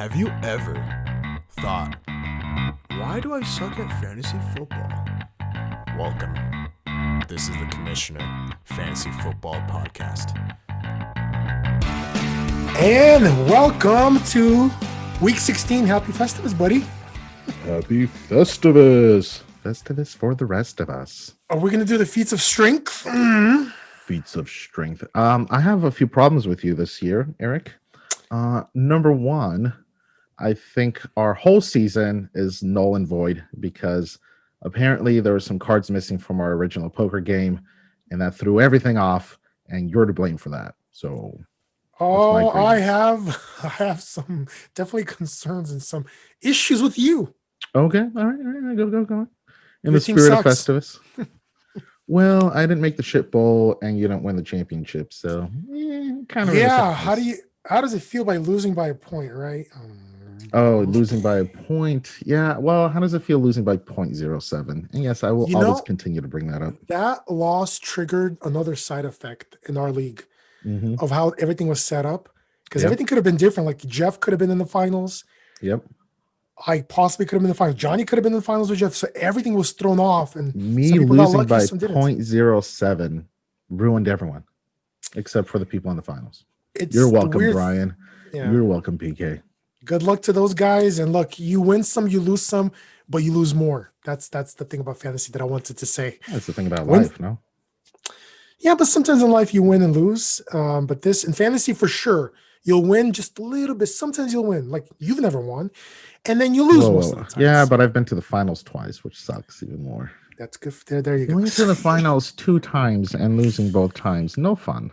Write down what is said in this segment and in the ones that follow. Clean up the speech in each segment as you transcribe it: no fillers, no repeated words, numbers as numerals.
Have you ever thought, why do I suck at fantasy football? Welcome. This is the Commissioner Fantasy Football Podcast. And welcome to Week 16. Happy Festivus, buddy. Happy Festivus. Festivus for the rest of us. Are we going to do the feats of strength? Feats of strength. I have a few problems with you this year, Eric. Number one, I think our whole season is null and void because apparently there were some cards missing from our original poker game, and that threw everything off, and you're to blame for that. So, I have some definitely concerns and some issues with you. okay, all right, go. In Your the team spirit of sucks. Festivus. Well, I didn't make the ship bowl, and you don't win the championship, so kind of. Yeah, how does it feel by losing by a point, right? Losing by a point. Yeah. Well, how does it feel losing by 0.07? And yes, I will always continue to bring that up. That loss triggered another side effect in our league Mm-hmm. of how everything was set up, because Yep. everything could have been different. Like Jeff could have been in the finals. Yep. I possibly could have been in the finals. Johnny could have been in the finals with Jeff. So everything was thrown off. And Me some people got losing lucky, by some didn't. 0.07 ruined everyone, except for the people in the finals. It's You're the welcome, weird- Brian. Yeah. You're welcome, PK. Good luck to those guys. And look, you win some, you lose some, but you lose more. That's the thing about fantasy that I wanted to say. That's the thing about When- life, no? Yeah, but sometimes in life you win and lose. But this in fantasy for sure, you'll win just a little bit. Sometimes you'll win, like you've never won, and then you lose most of the time. Yeah, but I've been to the finals twice, which sucks even more. that's good. There you go. Going to the finals 2 times and losing both times. No fun.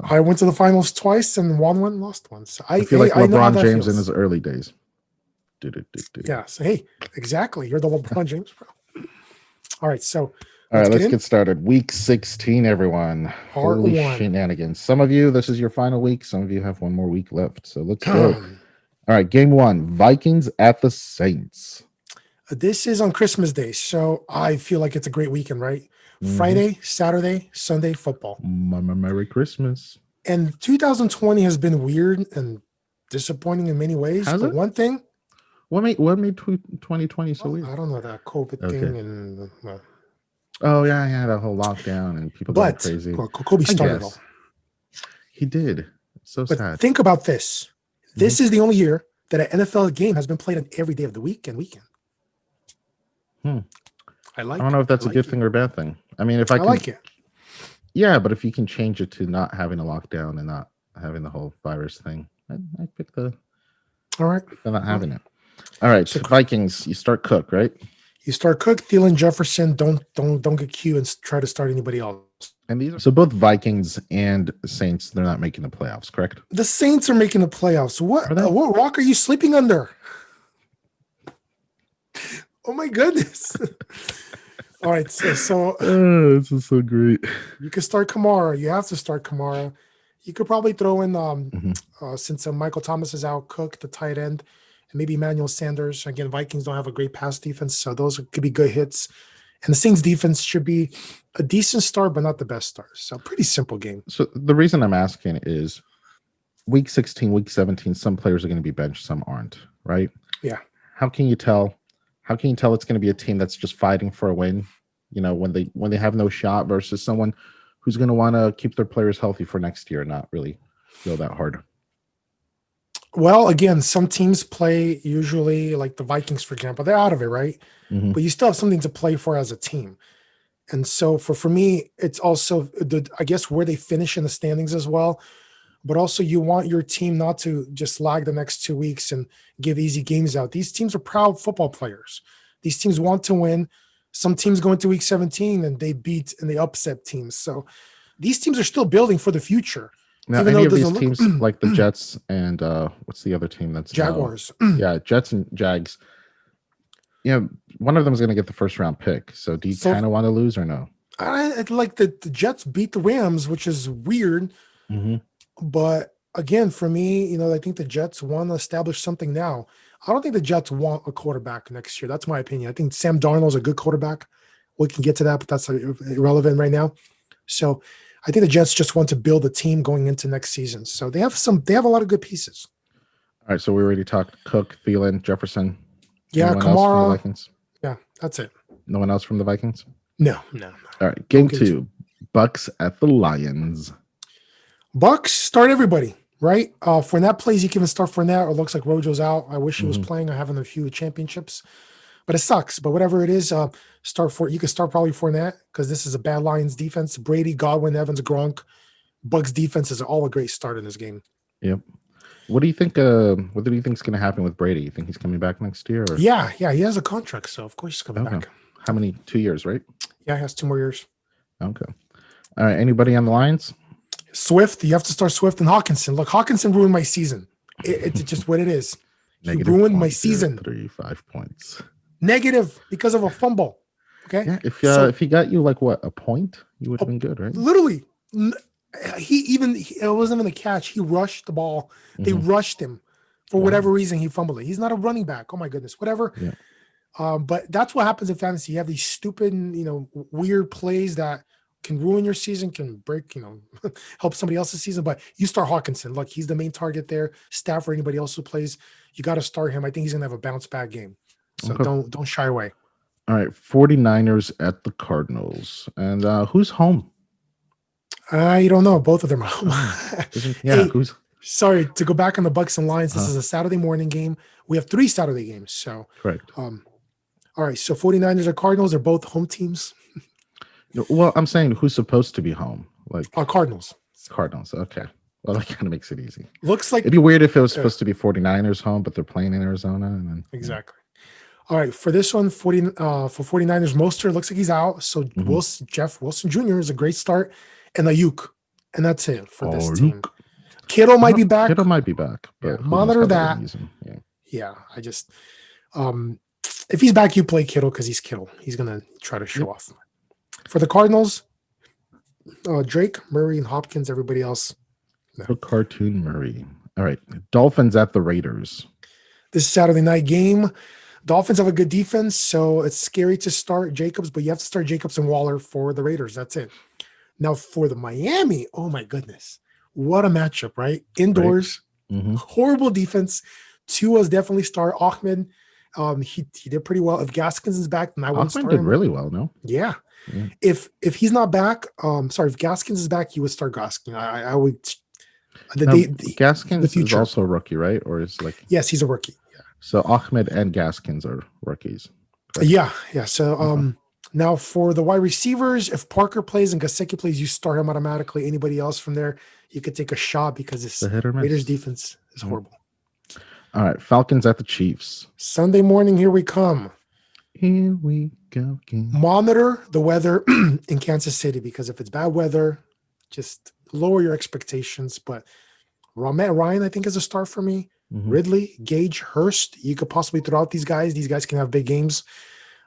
I went to the finals twice and won one, lost one. So I feel like I know how LeBron that James in feels. his early days. Yeah. So hey, exactly. You're the LeBron James, bro. All right. So All right, let's in. get started. Week 16, everyone. Part Holy one. shenanigans. Some of you, this is your final week. Some of you have one more week left. So let's go. All right, game 1. Vikings at the Saints. This is on Christmas Day, so I feel like it's a great weekend, right? Mhm. Friday, Saturday, Sunday, football. Merry Christmas. And 2020 has been weird and disappointing in many ways. Has but it? one thing, What made 2020 so weird? I don't know, that COVID Okay. thing and Oh, yeah, that whole lockdown and people going but crazy. well, Kobe I started it all. guess. He did. So But sad. think about this. This is the only year that an NFL game has been played on every day of the week and weekend. Hmm. I like I don't know if that's I a good like thing or a bad thing. I mean, if it. I I can, like it. yeah, but if you can change it to not having a lockdown and not having the whole virus thing, I'd pick the All right. not having it. All right, So- Vikings. You start Cook, right? You start Cook, Thielen, Jefferson. Don't get Q and try to start anybody else. And these are so both Vikings and Saints. They're not making the playoffs, correct? The Saints are making the playoffs. Are they? What rock are you sleeping under? Oh my goodness! All right, so Oh, this is so great. you can start Kamara. You have to start Kamara. You could probably throw in since Michael Thomas is out, Cook, the tight end, and maybe Emmanuel Sanders. Again, Vikings don't have a great pass defense, so those could be good hits. And the Saints defense should be a decent start, but not the best start. So pretty simple game. So the reason I'm asking is week 16, week 17, some players are going to be benched, some aren't, right? Yeah. How can you tell? How can you tell it's going to be a team that's just fighting for a win? You know, when they have no shot versus someone who's going to want to keep their players healthy for next year and not really go that hard. Well, again, some teams play usually like the Vikings, for example, they're out of it, right? Mhm. But you still have something to play for as a team. And so for me, it's also I guess where they finish in the standings as well. But also you want your team not to just lag the next 2 weeks and give easy games out. These teams are proud football players. These teams want to win. Some teams go into week 17 and they beat and they upset teams. So these teams are still building for the future. Now, Even any though of it these doesn't teams, like the Jets and what's the other team that's now- Jaguars. yeah, Jets and Jags. Yeah, one of them is going to get the first round pick. So do you So- kind of want to lose or no? I like the Jets beat the Rams, which is weird. Mm-hmm. But again, for me, I think the Jets want to establish something now. I don't think the Jets want a quarterback next year. That's my opinion. I think Sam Darnold's a good quarterback. We can get to that, but that's irrelevant right now. So I think the Jets just want to build a team going into next season. So they have a lot of good pieces. All right, so we already talked Cook, Thielen, Jefferson. Yeah, Anyone else from the Kamara. Vikings? Yeah, that's it. No one else from the Vikings? No. All right, game give it to- 2. Bucks at the Lions. Bucks start everybody, right? Fournette plays, you can even start Fournette. It looks like Rojo's out. I wish he was Mhm. playing. I have him a few championships, but it sucks. But whatever it is, you can start probably Fournette because this is a bad Lions defense. Brady, Godwin, Evans, Gronk. Bucks defense is all a great start in this game. Yep. What do you think? What do you think is going to happen with Brady? You think he's coming back next year? Or? Yeah, he has a contract, so of course he's coming Okay. back. How many? 2 years, right? Yeah, he has 2 more years. Okay. All right. Anybody on the Lions? Swift, you have to start Swift and Hawkinson. Look, Hawkinson ruined my season. It's just what it is. He ruined my season. 5 points. Negative because of a fumble. Okay. Yeah. If So- if he got you like what, a point, you would have been good, right? Literally, it wasn't even a catch. He rushed the ball. They Mhm. rushed him for Wow. whatever reason. He fumbled it. He's not a running back. Oh my goodness, whatever. Yeah. But that's what happens in fantasy. You have these stupid, weird plays that can ruin your season, can break, help somebody else's season. But you start Hawkinson. Look, he's the main target there. Stafford, anybody else who plays, you got to start him. I think he's gonna have a bounce back game. So Okay. don't shy away. All right. 49ers at the Cardinals. And who's home? I don't know. Both of them are home. Yeah. Hey, Who's sorry to go back on the Bucks and Lions. This Uh-huh. is a Saturday morning game. We have 3 Saturday games. So, correct? all right. So 49ers or Cardinals are both home teams. No, well, I'm saying who's supposed to be home? Like Cardinals. Cardinals. Okay. Well, that kind of makes it easy. Looks like It'd be weird if it was supposed to be 49ers home, but they're playing in Arizona. And then, exactly. All right. For this one, for 49ers, Mostert looks like he's out. So Mhm. Jeff Wilson Jr. is a great start. And Ayuk. And that's it for this team. Ayuk. Kittle might be back. Kittle might be back. But Yeah, who knows monitor how they're that. gonna use him. Yeah. Yeah. I just if he's back, you play Kittle because he's Kittle. He's gonna try to show off. For the Cardinals, Drake, Murray, and Hopkins, everybody else. So Cartoon Murray. All right. Dolphins at the Raiders. This Saturday night game. Dolphins have a good defense, so it's scary to start Jacobs, but you have to start Jacobs and Waller for the Raiders. That's it. Now for the Miami, oh my goodness, what a matchup, right? Indoors, Mhm. horrible defense. Tua's definitely start. Ahmed, he did pretty well. If Gaskins is back, then I wouldn't Ahmed start did him. really well, no? Yeah. Yeah. If he's not back, if Gaskins is back, you would start Gaskins. I would. Now, Gaskins is future. also a rookie, right? Or is like Yes, he's a rookie. so Ahmed and Gaskins are rookies. Correct. Yeah. So now for the wide receivers, if Parker plays and Gasecki plays, you start him automatically. Anybody else from there, you could take a shot because this The hit or miss. Raiders defense is horrible. All right. Falcons at the Chiefs. Sunday morning, here we come. Here we go again. Monitor the weather in Kansas City because if it's bad weather, just lower your expectations. But Ryan, I think, is a start for me. Mhm. Ridley, Gage, Hurst, you could possibly throw out these guys. These guys can have big games.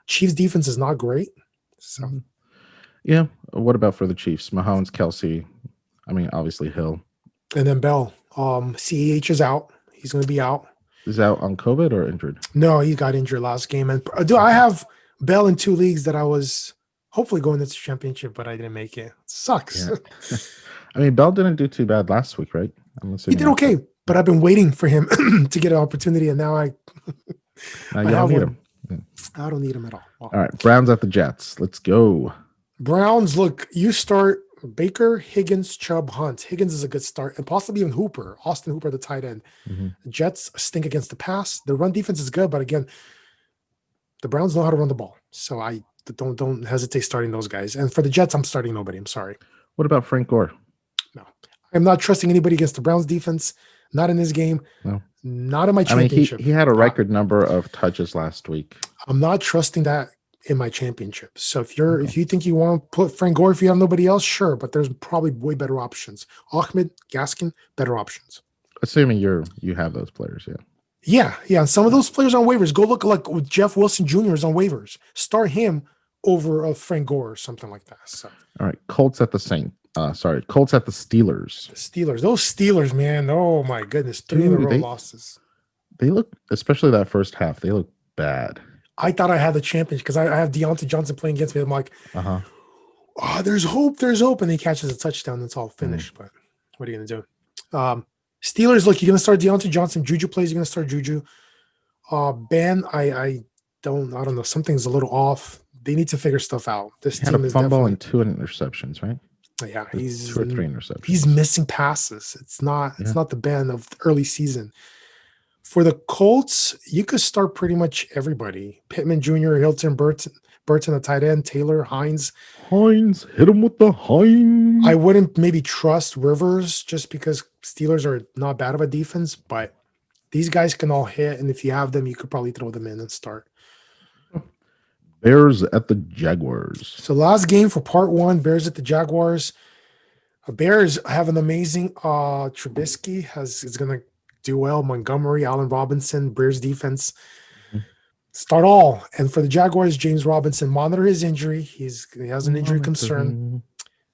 Chiefs defense is not great. So Mhm. Yeah. What about for the Chiefs? Mahomes, Kelsey. I mean, obviously Hill and then Bell. CEH is out. He's gonna be out. is out on COVID or injured. No, he got injured last game. And I have Bell in 2 leagues that I was hopefully going into the championship, but I didn't make it. Sucks. Yeah. I mean, Bell didn't do too bad last week, right? I'm He assuming did okay, but I've been waiting for him to get an opportunity, and now Now you I don't have need one. him. I don't need him at all. Well, All right. Browns at the Jets. Let's go. Browns, look, you start Baker, Higgins, Chubb, Hunt. Higgins is a good start, and possibly even Hooper, Austin Hooper, the tight end. Mhm. Jets stink against the pass. The run defense is good, but again, the Browns know how to run the ball. So I don't hesitate starting those guys. And for the Jets, I'm starting nobody. I'm sorry. What about Frank Gore? I'm not trusting anybody against the Browns defense. Not in this game. No. Not in my I mean, championship. he had a record number of touches last week. I'm not trusting that in my championship. So if you think you want to put Frank Gore, if you have nobody else, sure. But there's probably way better options. Ahmed, Gaskin, better options. Assuming you have those players, yeah. Yeah. And some of those players on waivers. Go look like with Jeff Wilson Jr. is on waivers. Start him over Frank Gore or something like that. So All right. Colts at the Colts at the Steelers. the Steelers, those Steelers, man. Oh my goodness, 3 in a Dude, row losses. They look, especially that first half, they look bad. I thought I had the championship because I have Deontay Johnson playing against me. I'm like, Uh-huh. oh, there's hope, and he catches a touchdown. That's all finished. But what are you gonna do? Steelers, look, you're gonna start Deontay Johnson. Juju plays, you're gonna start Juju. Ben, I don't know. Something's a little off. They need to figure stuff out. This He had team a is fumble definitely, and 2 interceptions, right? yeah, Two or three interceptions. he's missing passes. It's not the Ben of the early season. For the Colts, you could start pretty much everybody. Pittman Jr., Hilton, Burton, the tight end, Taylor, Hines. Hines, hit him with the Hines. I wouldn't maybe trust Rivers just because Steelers are not bad of a defense, but these guys can all hit, and if you have them, you could probably throw them in and start. Bears at the Jaguars. So last game for part one, Bears at the Jaguars. Bears have an amazing Trubisky is going to do well. Montgomery, Allen Robinson, Bears defense. Start all. And for the Jaguars, James Robinson, monitor his injury. He has an injury concern.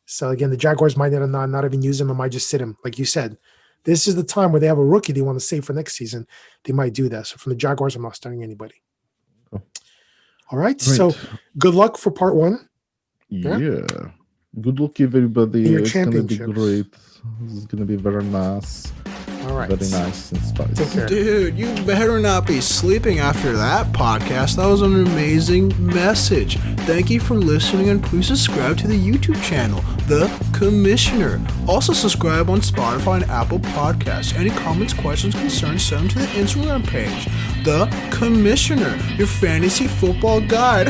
So again, the Jaguars might not even use him and might just sit him. Like you said, this is the time where they have a rookie they want to save for next season. They might do that. So from the Jaguars, I'm not starting anybody. Oh. All right. So good luck for part one. Yeah. Good luck, everybody. Your it's going to be championships. great. This is going to be very nice. All right. Very nice and spicy. Take care. Dude, you better not be sleeping after that podcast. That was an amazing message. Thank you for listening, and please subscribe to the YouTube channel, The Commissioner. Also subscribe on Spotify and Apple Podcasts. Any comments, questions, concerns, send them to the Instagram page, The Commissioner, your fantasy football guide.